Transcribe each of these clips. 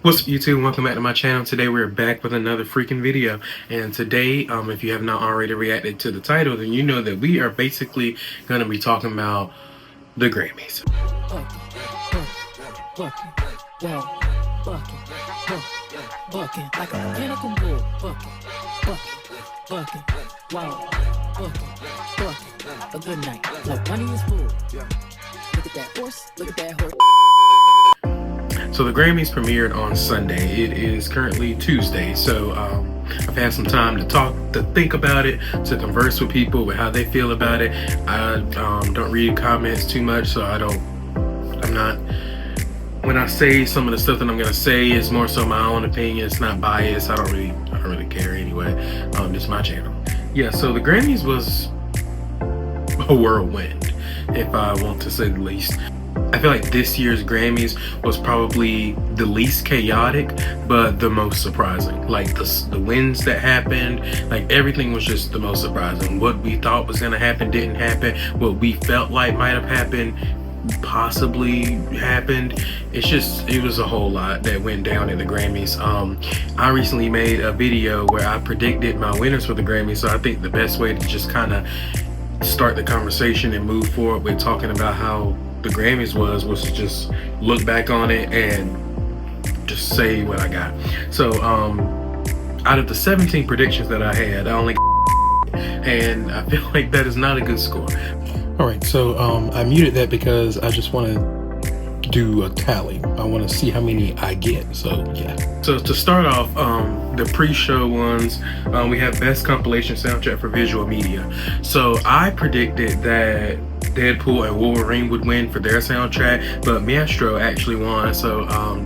What's up YouTube? Welcome back to my channel. Today we're back with another freaking video, and today if you have not already reacted to the title, then you know that we are basically going to be talking about the Grammys. Like a mechanical bull, a good night, like money is full. Look at that horse, look at that horse. So the Grammys premiered on Sunday. It is currently Tuesday, so I've had some time to think about it, to converse with people with how they feel about it. I don't read comments too much, so when I say some of the stuff that I'm gonna say, it's more so my own opinion. It's not biased. I don't really care anyway. It's my channel. Yeah, so the Grammys was a whirlwind, if I want to say the least. I feel like this year's Grammys was probably the least chaotic, but the most surprising. Like the wins that happened, like everything was just the most surprising. What we thought was gonna happen didn't happen. What we felt like might have happened possibly happened. It was a whole lot that went down in the Grammys. I recently made a video where I predicted my winners for the Grammys, so I think the best way to just kind of start the conversation and move forward with talking about how the Grammys was to just look back on it and just say what I got. So out of the 17 predictions that I had, I only and I feel like that is not a good score. All right, so I muted that because I just want to do a tally. I want to see how many I get. So yeah. So to start off, the pre-show ones, we have best compilation soundtrack for visual media. So I predicted that Deadpool and Wolverine would win for their soundtrack, but Maestro actually won, so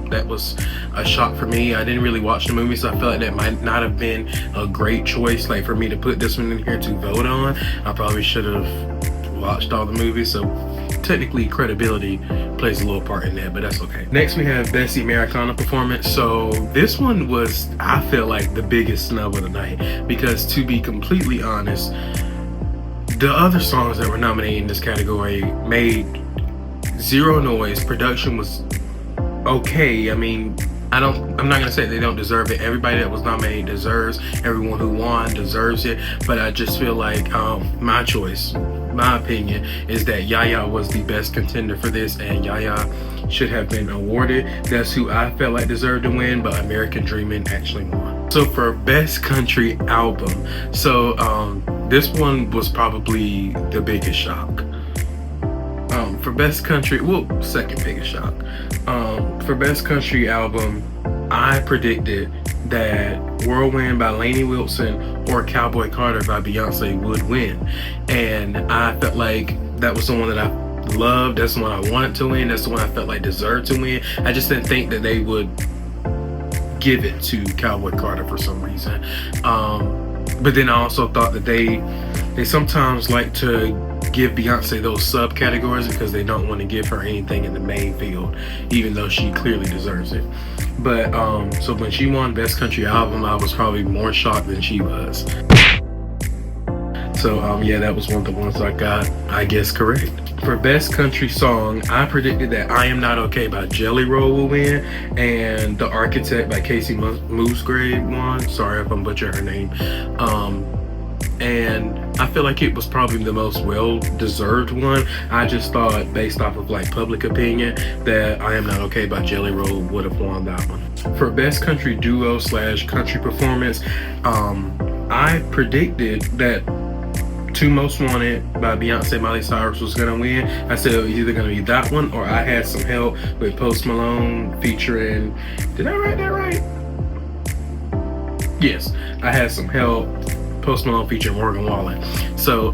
that was a shock for me. I didn't really watch the movie, so I felt like that might not have been a great choice, like for me to put this one in here to vote on. I probably should have watched all the movies, so technically credibility plays a little part in that, but that's okay. Next we have Best Americana Performance. So this one was, I feel like, the biggest snub of the night, because to be completely honest, the other songs that were nominated in this category made zero noise. Production was okay. I mean, I'm not gonna say they don't deserve it. Everybody that was nominated deserves. Everyone who won deserves it. But I just feel like my choice, my opinion, is that Yaya was the best contender for this, and Yaya should have been awarded. That's who I felt like deserved to win, but American Dreamin' actually won. So for Best Country Album, so this one was probably the biggest shock. For Best Country, well, second biggest shock. For Best Country Album, I predicted that Whirlwind by Lainey Wilson or Cowboy Carter by Beyonce would win. And I felt like that was the one that I loved. That's the one I wanted to win. That's the one I felt like deserved to win. I just didn't think that they would give it to Cowboy Carter for some reason. But then I also thought that they sometimes like to give Beyonce those subcategories because they don't want to give her anything in the main field, even though she clearly deserves it. But so when she won Best Country Album, I was probably more shocked than she was. So yeah, that was one of the ones I got, I guess, correct. For Best Country Song, I predicted that I Am Not Okay by Jelly Roll will win, and The Architect by Casey Musgrave won. Sorry if I'm butchering her name. And I feel like it was probably the most well-deserved one. I just thought, based off of like public opinion, that I Am Not Okay by Jelly Roll would have won that one. For Best Country Duo / Country Performance, I predicted that Two Most Wanted by Beyonce Miley Cyrus was gonna win. I said it was either gonna be that one or I Had Some Help with Post Malone featuring, did I write that right? Yes, I Had Some Help, Post Malone featuring Morgan Wallen. So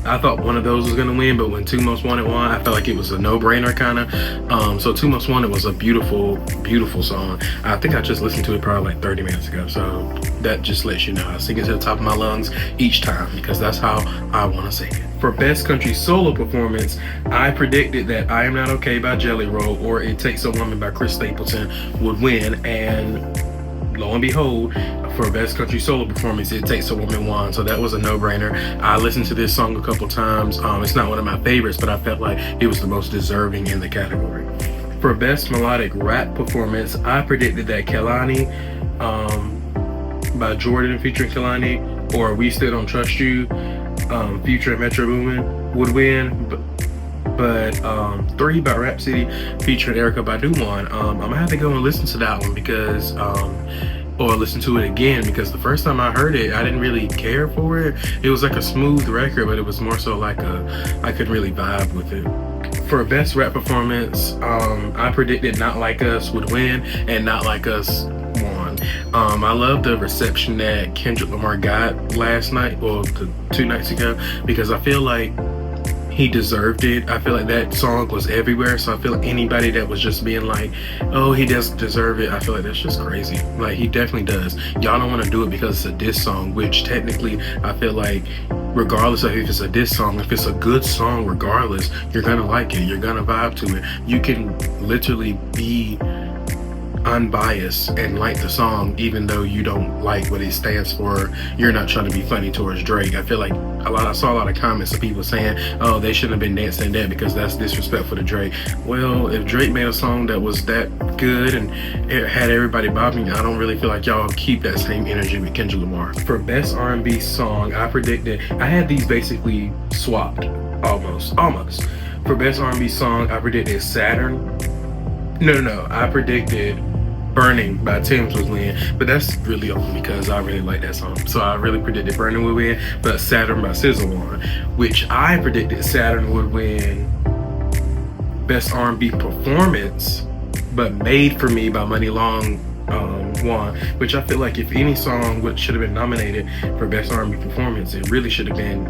I thought one of those was gonna win, but when Two Most Wanted won, I felt like it was a no-brainer kind of. So Two Most Wanted was a beautiful, beautiful song. I think I just listened to it probably like 30 minutes ago. So that just lets you know I sing it to the top of my lungs each time because that's how I want to sing it. For Best Country Solo Performance, I predicted that I Am Not Okay by Jelly Roll or It Takes a Woman by Chris Stapleton would win, and lo and behold, for Best Country Solo Performance, It Takes a Woman won, so that was a no-brainer. I listened to this song a couple times. It's not one of my favorites, but I felt like it was the most deserving in the category. For best melodic rap performance, I predicted that Kehlani by Jordan featuring Kehlani, or We Still Don't Trust You featuring Metro Boomin would win. But 3 by Rhapsody featuring Erykah Badu won. I'm gonna have to go and listen to that one because or listen to it again, because the first time I heard it, I didn't really care for it. It was like a smooth record, but it was more so like I could really vibe with it. For best rap performance, I predicted Not Like Us would win, and Not Like Us won. I love the reception that Kendrick Lamar got last night, or 2 nights ago, because I feel like he deserved it. I feel like that song was everywhere, so I feel like anybody that was just being like, oh, he doesn't deserve it, I feel like that's just crazy. Like, he definitely does. Y'all don't want to do it because it's a diss song, which technically I feel like regardless of if it's a diss song, if it's a good song regardless, you're gonna like it, you're gonna vibe to it. You can literally be unbiased and like the song even though you don't like what it stands for. You're not trying to be funny towards Drake. I feel like I saw a lot of comments of people saying, oh, they shouldn't have been dancing that because that's disrespectful to Drake. Well, if Drake made a song that was that good and it had everybody bobbing, I don't really feel like y'all keep that same energy with Kendrick Lamar. For best R&B song, I predicted, I had these basically swapped almost. For best R&B song, I predicted Saturn. No, I predicted Burning by Tim's would win, but that's really only because I really like that song. So I really predicted Burning would win, but Saturn by SZA won, which I predicted Saturn would win best R&B performance, but Made for Me by Money Long won, which I feel like if any song should have been nominated for best R&B performance, it really should have been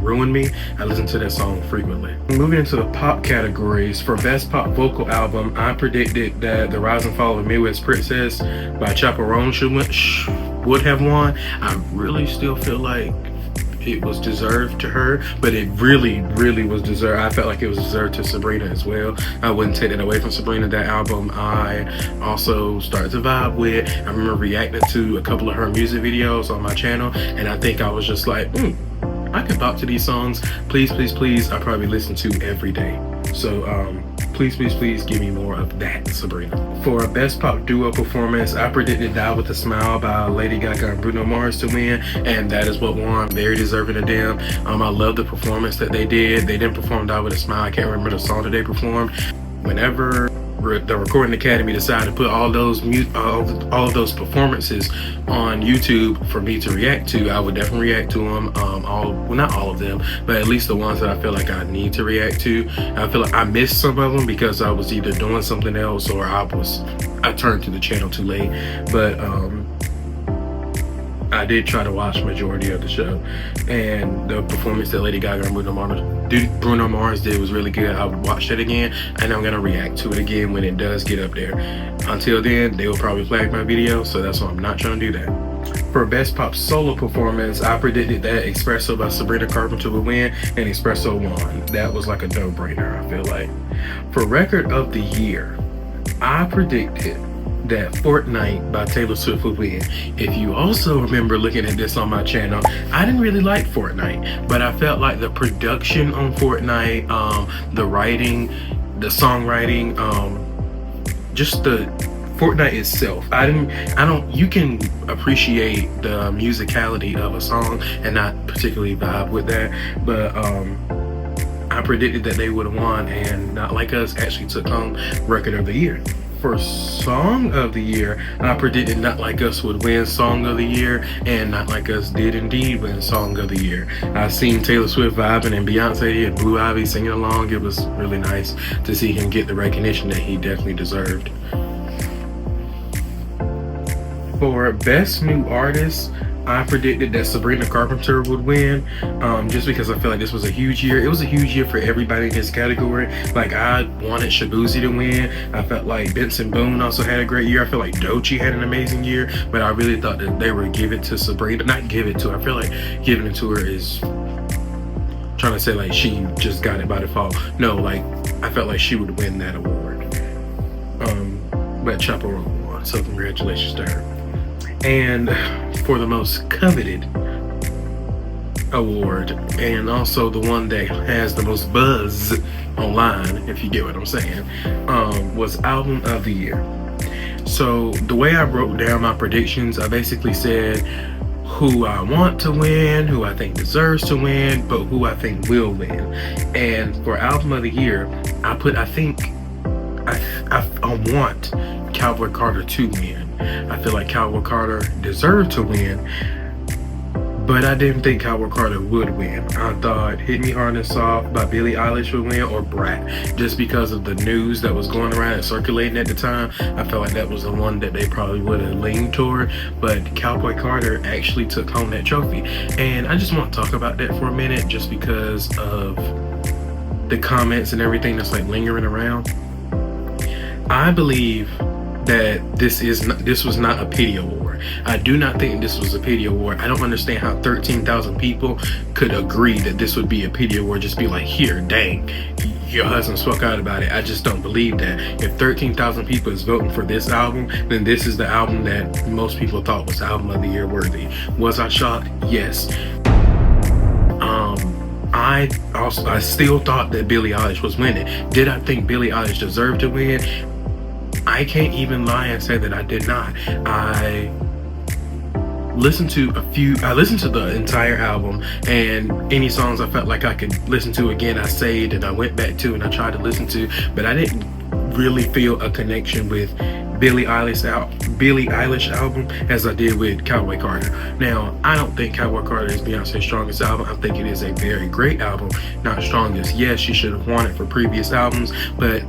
Ruin Me. I listen to that song frequently. Moving into the pop categories, for best pop vocal album, I predicted that The Rise and Fall of Midwest Princess by Chaperone would have won. I really still feel like it was deserved to her, but it really was deserved. I felt like it was deserved to Sabrina as well. I wouldn't take that away from Sabrina. That album I also started to vibe with. I remember reacting to a couple of her music videos on my channel, and I think I was just like, I could bop to these songs. Please, I probably listen to every day. So please give me more of that, Sabrina. For best pop duo performance, I predicted Die With A Smile by Lady Gaga and Bruno Mars to win, and that is what won. Very deserving of them. I love the performance that they did. They didn't perform Die With A Smile. I can't remember the song that they performed. Whenever the Recording Academy decided to put all of those performances on YouTube for me to react to, I would definitely react to them. Not all of them, but at least the ones that I feel like I need to react to. I feel like I missed some of them because I was either doing something else or I turned to the channel too late. But I did try to watch majority of the show, and the performance that Lady Gaga and Bruno Mars did was really good. I would watch that again, and I'm gonna react to it again when it does get up there. Until then, they will probably flag my video, so that's why I'm not trying to do that. For best pop solo performance, I predicted that Espresso by Sabrina Carpenter would win, and Espresso won. That was like a no-brainer, I feel like. For record of the year, I predicted that Fortnite by Taylor Swift would win. If you also remember looking at this on my channel, I didn't really like Fortnite, but I felt like the production on Fortnite, the writing, the songwriting, just the Fortnite itself. You can appreciate the musicality of a song and not particularly vibe with that, but I predicted that they would have won, and Not Like Us actually took home record of the year. For song of the year, I predicted Not Like Us would win song of the year, and Not Like Us did indeed win song of the year. I seen Taylor Swift vibing and Beyonce and Blue Ivy singing along. It was really nice to see him get the recognition that he definitely deserved. For best new artist, I predicted that Sabrina Carpenter would win, just because I feel like this was a huge year. It was a huge year for everybody in this category. Like, I wanted Shabuzi to win. I felt like Benson Boone also had a great year. I feel like Doechii had an amazing year, but I really thought that they would give it to Sabrina. Not give it to her. I feel like giving it to her is trying to say like she just got it by default. No, like, I felt like she would win that award. But Chaperone won, so congratulations to her. And for the most coveted award, and also the one that has the most buzz online, if you get what I'm saying, was Album of the Year. So the way I broke down my predictions, I basically said who I want to win, who I think deserves to win, but who I think will win. And for Album of the Year, I want Cowboy Carter to win. I feel like Cowboy Carter deserved to win, but I didn't think Cowboy Carter would win. I thought Hit Me Hard and Soft by Billie Eilish would win, or Brat, just because of the news that was going around and circulating at the time. I felt like that was the one that they probably would have leaned toward, but Cowboy Carter actually took home that trophy. And I just want to talk about that for a minute, just because of the comments and everything that's like lingering around. I believe that this was not a pity award. I do not think this was a pity award. I don't understand how 13,000 people could agree that this would be a pity award. Just be like, here, dang, your husband spoke out about it. I just don't believe that. If 13,000 people is voting for this album, then this is the album that most people thought was Album of the Year worthy. Was I shocked? Yes. I still thought that Billie Eilish was winning. Did I think Billie Eilish deserved to win? I can't even lie and say that I did not. I listened to the entire album, and any songs I felt like I could listen to again, I saved and I went back to and I tried to listen to, but I didn't really feel a connection with Billie Eilish album as I did with Cowboy Carter. Now, I don't think Cowboy Carter is Beyonce's strongest album. I think it is a very great album, not strongest. Yes, she should have won it for previous albums, but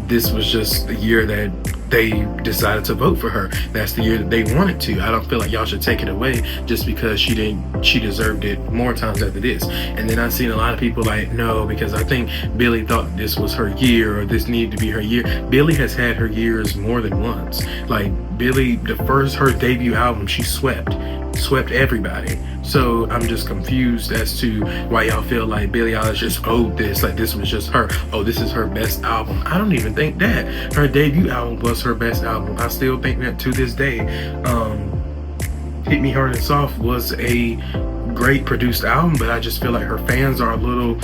this was just the year that they decided to vote for her. That's the year that they wanted to. I don't feel like y'all should take it away just because she deserved it more times after this. And then I've seen a lot of people like, no, because I think Billie thought this was her year, or this needed to be her year. Billie has had her years more than once. Like Billie, her debut album, she swept everybody. So I'm just confused as to why y'all feel like Billie Eilish just owed this, like this was just her, oh, this is her best album. I don't even think that. Her debut album was her best album. I still think that to this day. Hit Me Hard and Soft was a great produced album, but I just feel like her fans are a little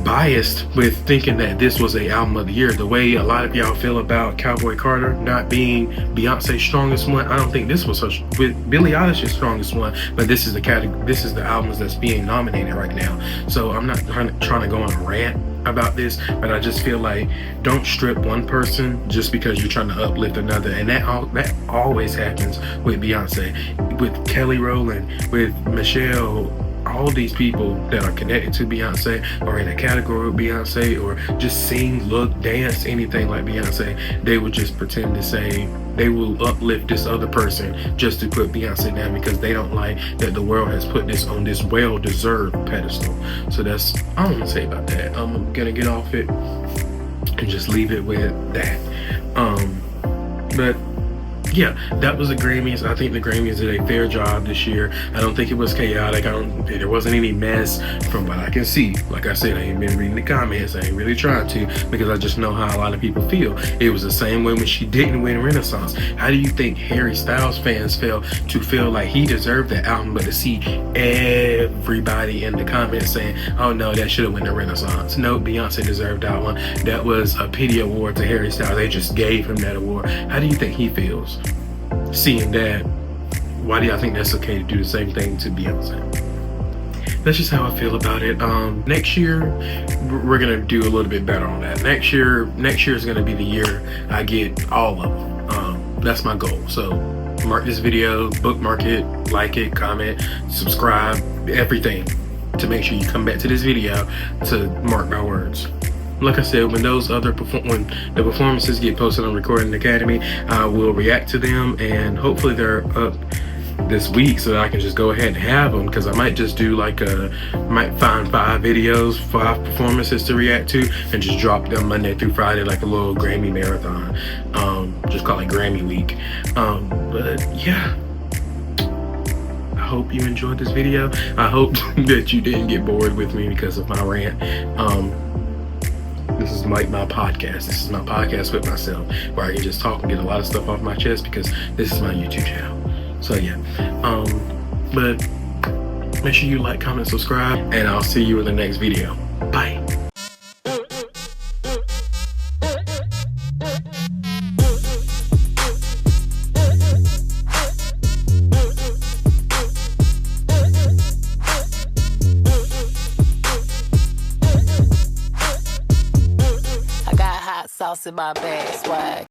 biased with thinking that this was a Album of the Year. The way a lot of y'all feel about Cowboy Carter not being Beyonce's strongest one, I don't think this was with Billie Eilish's strongest one, but this is the albums that's being nominated right now. So I'm not trying to go on a rant about this, but I just feel like don't strip one person just because you're trying to uplift another. And that always happens with Beyonce, with Kelly Rowland, with Michelle. All these people that are connected to Beyonce or in a category with Beyonce or just sing, look, dance, anything like Beyonce, they would just pretend to say they will uplift this other person just to put Beyonce down because they don't like that the world has put this on this well-deserved pedestal. So that's all I'm gonna say about that. I'm gonna get off it and just leave it with that. But yeah, that was the Grammys. I think the Grammys did a fair job this year. I don't think it was chaotic. There wasn't any mess from what I can see. Like I said, I ain't been reading the comments. I ain't really trying to because I just know how a lot of people feel. It was the same way when she didn't win Renaissance. How do you think Harry Styles fans felt to feel like he deserved that album, but to see everybody in the comments saying, oh no, that should have won the Renaissance. No, Beyonce deserved that one. That was a pity award to Harry Styles. They just gave him that award. How do you think he feels seeing that? Why do y'all think that's okay to do the same thing to Beyonce? That's just how I feel about it. Next year we're gonna do a little bit better on that. Next year is gonna be the year I get all of them. That's my goal. So mark this video, bookmark it, like it, comment, subscribe, everything, to make sure you come back to this video to mark my words. Like I said, when the performances get posted on Recording Academy, I will react to them, and hopefully they're up this week so that I can just go ahead and have them, because I might just do might find 5 performances to react to and just drop them Monday through Friday like a little Grammy marathon. Just call it Grammy week. But yeah, I hope you enjoyed this video. I hope that you didn't get bored with me because of my rant. This is like my podcast. This is my podcast with myself, where I can just talk and get a lot of stuff off my chest because this is my YouTube channel. So yeah, but Make sure you like, comment, subscribe, and I'll see you in the next video. Bye. I got hot sauce in my bag, swag.